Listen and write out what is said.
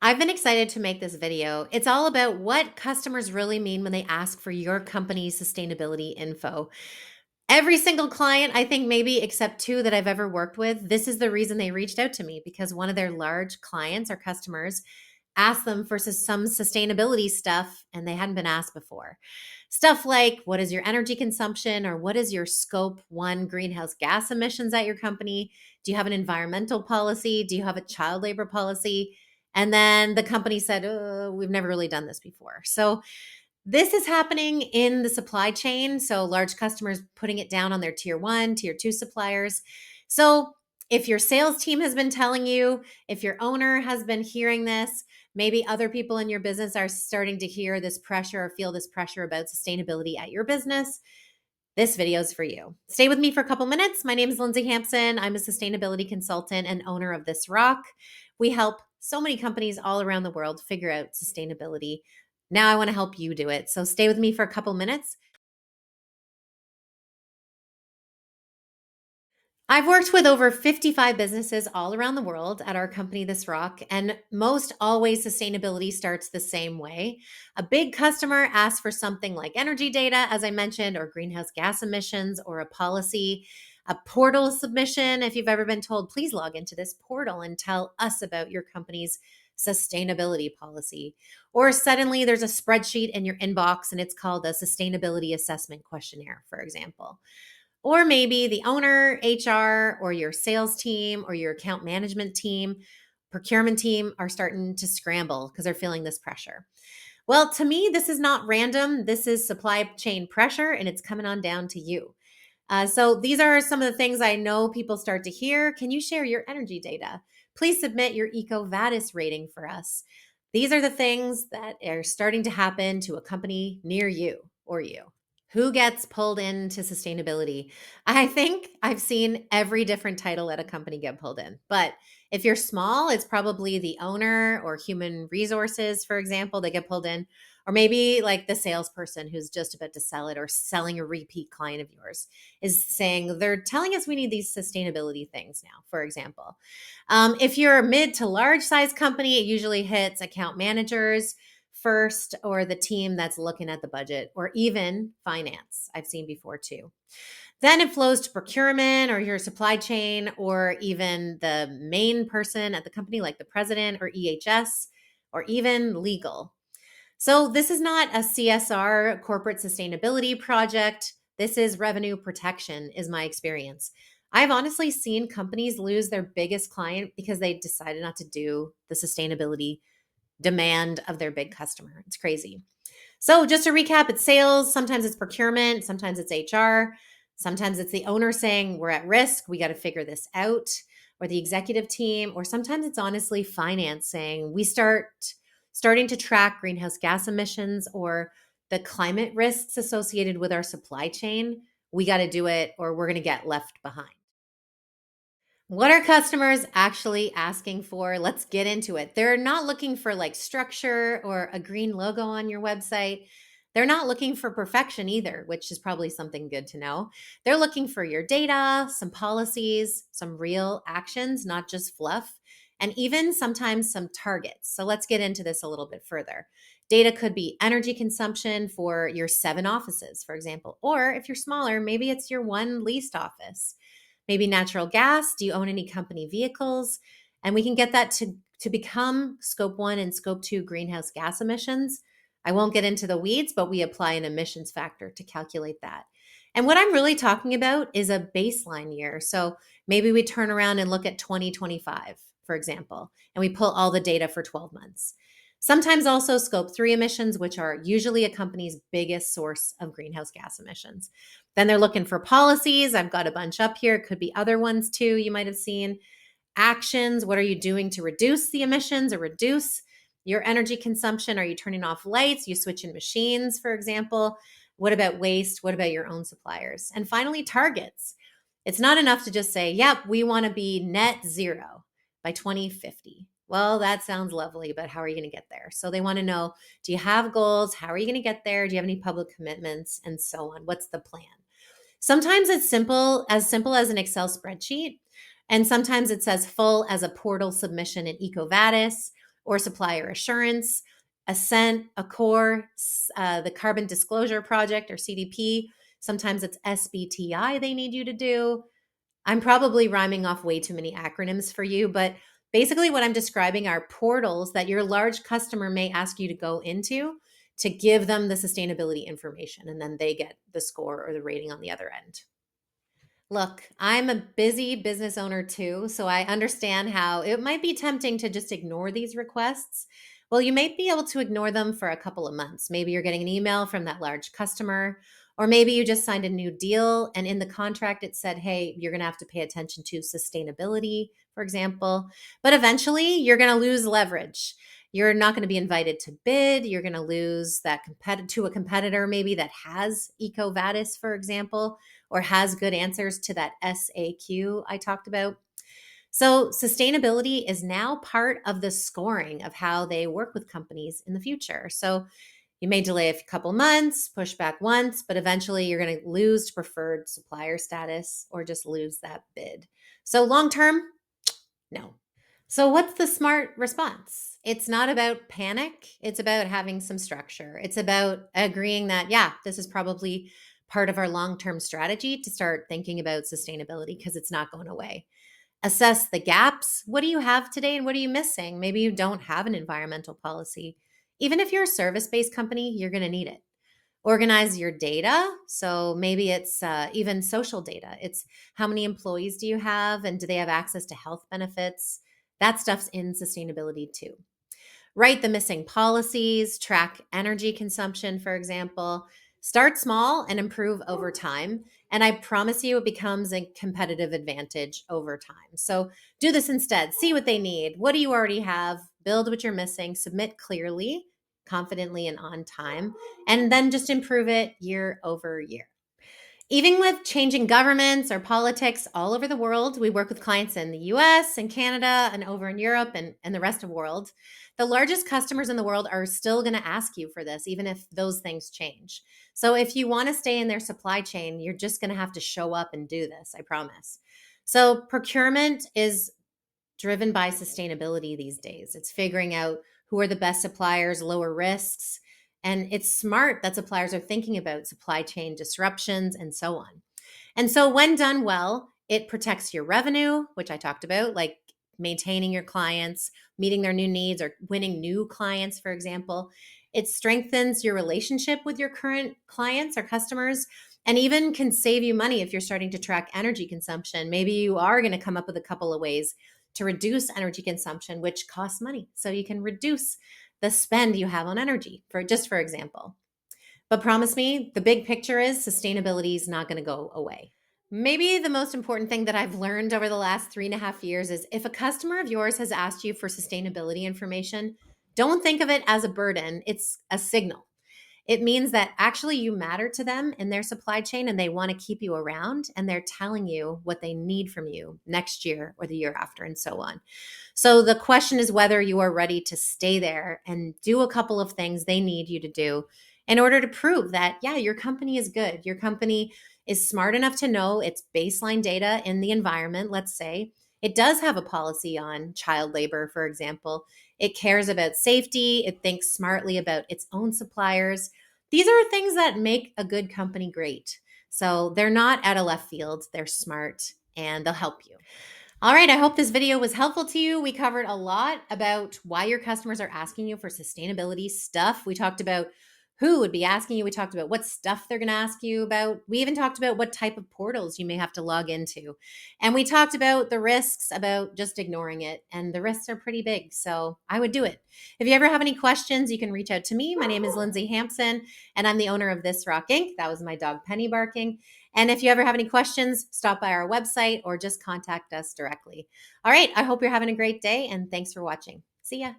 I've been excited to make this video. It's all about what customers really mean when they ask for your company's sustainability info. Every single client, I think maybe except two that I've ever worked with, this is the reason they reached out to me because one of their large clients or customers asked them for some sustainability stuff and they hadn't been asked before. Stuff like what is your energy consumption or what is your scope 1 greenhouse gas emissions at your company? Do you have an environmental policy? Do you have a child labor policy? And then the company said, we've never really done this before. So this is happening in the supply chain. So large customers putting it down on their tier 1, tier 2 suppliers. So if your sales team has been telling you, if your owner has been hearing this, maybe other people in your business are starting to hear this pressure or feel this pressure about sustainability at your business, this video is for you. Stay with me for a couple minutes. My name is Lindsay Hampson. I'm a sustainability consultant and owner of This Rock. We help so many companies all around the world figure out sustainability. Now I want to help you do it. So stay with me for a couple minutes. I've worked with over 55 businesses all around the world at our company, This Rock, and most always sustainability starts the same way. A big customer asks for something like energy data, as I mentioned, or greenhouse gas emissions, or a policy, a portal submission. If you've ever been told, please log into this portal and tell us about your company's sustainability policy. Or suddenly there's a spreadsheet in your inbox and it's called a sustainability assessment questionnaire, for example. Or maybe the owner, HR, or your sales team, or your account management team, procurement team are starting to scramble because they're feeling this pressure. Well, to me, this is not random. This is supply chain pressure, and it's coming on down to you. So these are some of the things I know people start to hear. Can you share your energy data? Please submit your EcoVadis rating for us. These are the things that are starting to happen to a company near you or you. Who gets pulled into sustainability? I think I've seen every different title at a company get pulled in. But if you're small, it's probably the owner or human resources, for example, that get pulled in. Or maybe like the salesperson who's just about to sell it or selling a repeat client of yours is saying, they're telling us we need these sustainability things now, for example. If you're a mid to large size company, it usually hits account managers first or the team that's looking at the budget or even finance. I've seen before too. Then it flows to procurement or your supply chain or even the main person at the company like the president or EHS or even legal. So this is not a CSR, corporate sustainability project. This is revenue protection, is my experience. I've honestly seen companies lose their biggest client because they decided not to do the sustainability demand of their big customer. It's crazy. So just to recap, it's sales, sometimes it's procurement, sometimes it's HR, sometimes it's the owner saying we're at risk, we got to figure this out, or the executive team, or sometimes it's honestly finance saying we starting to track greenhouse gas emissions or the climate risks associated with our supply chain. We got to do it or we're going to get left behind. What are customers actually asking for? Let's get into it. They're not looking for like structure or a green logo on your website. They're not looking for perfection either, which is probably something good to know. They're looking for your data, some policies, some real actions, not just fluff, and even sometimes some targets. So let's get into this a little bit further. Data could be energy consumption for your 7 offices, for example, or if you're smaller, maybe it's your 1 leased office. Maybe natural gas. Do you own any company vehicles? And we can get that to become scope 1 and scope 2 greenhouse gas emissions. I won't get into the weeds, but we apply an emissions factor to calculate that. And what I'm really talking about is a baseline year. So maybe we turn around and look at 2025, for example, and we pull all the data for 12 months. Sometimes also scope 3 emissions, which are usually a company's biggest source of greenhouse gas emissions. Then they're looking for policies. I've got a bunch up here. It could be other ones too, you might have seen. Actions. What are you doing to reduce the emissions or reduce your energy consumption? Are you turning off lights? You switching machines, for example? What about waste? What about your own suppliers? And finally, targets. It's not enough to just say, yep, we want to be net zero by 2050. Well, that sounds lovely, but how are you going to get there? So they want to know, do you have goals? How are you going to get there? Do you have any public commitments? And so on. What's the plan? Sometimes it's simple as an Excel spreadsheet. And sometimes it's as full as a portal submission in EcoVadis or Supplier Assurance, Ascent, Accor, the Carbon Disclosure Project or CDP. Sometimes it's SBTi they need you to do. I'm probably rhyming off way too many acronyms for you, but basically what I'm describing are portals that your large customer may ask you to go into to give them the sustainability information, and then they get the score or the rating on the other end. Look, I'm a busy business owner too, so I understand how it might be tempting to just ignore these requests. Well, you may be able to ignore them for a couple of months. Maybe you're getting an email from that large customer, or maybe you just signed a new deal and in the contract it said, hey, you're going to have to pay attention to sustainability, for example. But eventually you're going to lose leverage. You're not going to be invited to bid. You're going to lose that to a competitor maybe that has EcoVadis, for example, or has good answers to that SAQ I talked about. So sustainability is now part of the scoring of how they work with companies in the future. So you may delay a couple months, push back once, but eventually you're going to lose to preferred supplier status or just lose that bid. So long term, no. So what's the smart response? It's not about panic. It's about having some structure. It's about agreeing that, yeah, this is probably part of our long-term strategy to start thinking about sustainability because it's not going away. Assess the gaps. What do you have today and what are you missing? Maybe you don't have an environmental policy. Even if you're a service-based company, you're going to need it. Organize your data. So maybe it's even social data. It's how many employees do you have and do they have access to health benefits? That stuff's in sustainability too. Write the missing policies, track energy consumption, for example. Start small and improve over time. And I promise you, it becomes a competitive advantage over time. So do this instead. See what they need. What do you already have? Build what you're missing. Submit clearly, confidently, and on time. And then just improve it year over year. Even with changing governments or politics all over the world, we work with clients in the US and Canada and over in Europe and the rest of the world. The largest customers in the world are still going to ask you for this, even if those things change. So if you want to stay in their supply chain, you're just going to have to show up and do this, I promise. So procurement is driven by sustainability these days. It's figuring out who are the best suppliers, lower risks, and it's smart that suppliers are thinking about supply chain disruptions and so on. And so when done well, it protects your revenue, which I talked about, like maintaining your clients, meeting their new needs, or winning new clients, for example. It strengthens your relationship with your current clients or customers, and even can save you money if you're starting to track energy consumption. Maybe you are going to come up with a couple of ways to reduce energy consumption, which costs money. So you can reduce the spend you have on energy, for example. But promise me, the big picture is sustainability is not going to go away. Maybe the most important thing that I've learned over the last 3.5 years is if a customer of yours has asked you for sustainability information, don't think of it as a burden. It's a signal. It means that actually you matter to them in their supply chain and they want to keep you around and they're telling you what they need from you next year or the year after and so on. So the question is whether you are ready to stay there and do a couple of things they need you to do in order to prove that, yeah, your company is good. Your company is smart enough to know its baseline data in the environment, let's say. It does have a policy on child labor, for example. It cares about safety. It thinks smartly about its own suppliers. These are things that make a good company great. So they're not out of left field. They're smart and they'll help you. All right, I hope this video was helpful to you. We covered a lot about why your customers are asking you for sustainability stuff. We talked about who would be asking you. We talked about what stuff they're going to ask you about. We even talked about what type of portals you may have to log into. And we talked about the risks about just ignoring it. And the risks are pretty big. So I would do it. If you ever have any questions, you can reach out to me. My name is Lindsay Hampson, and I'm the owner of This Rock Inc. That was my dog Penny barking. And if you ever have any questions, stop by our website or just contact us directly. All right, I hope you're having a great day, and thanks for watching. See ya.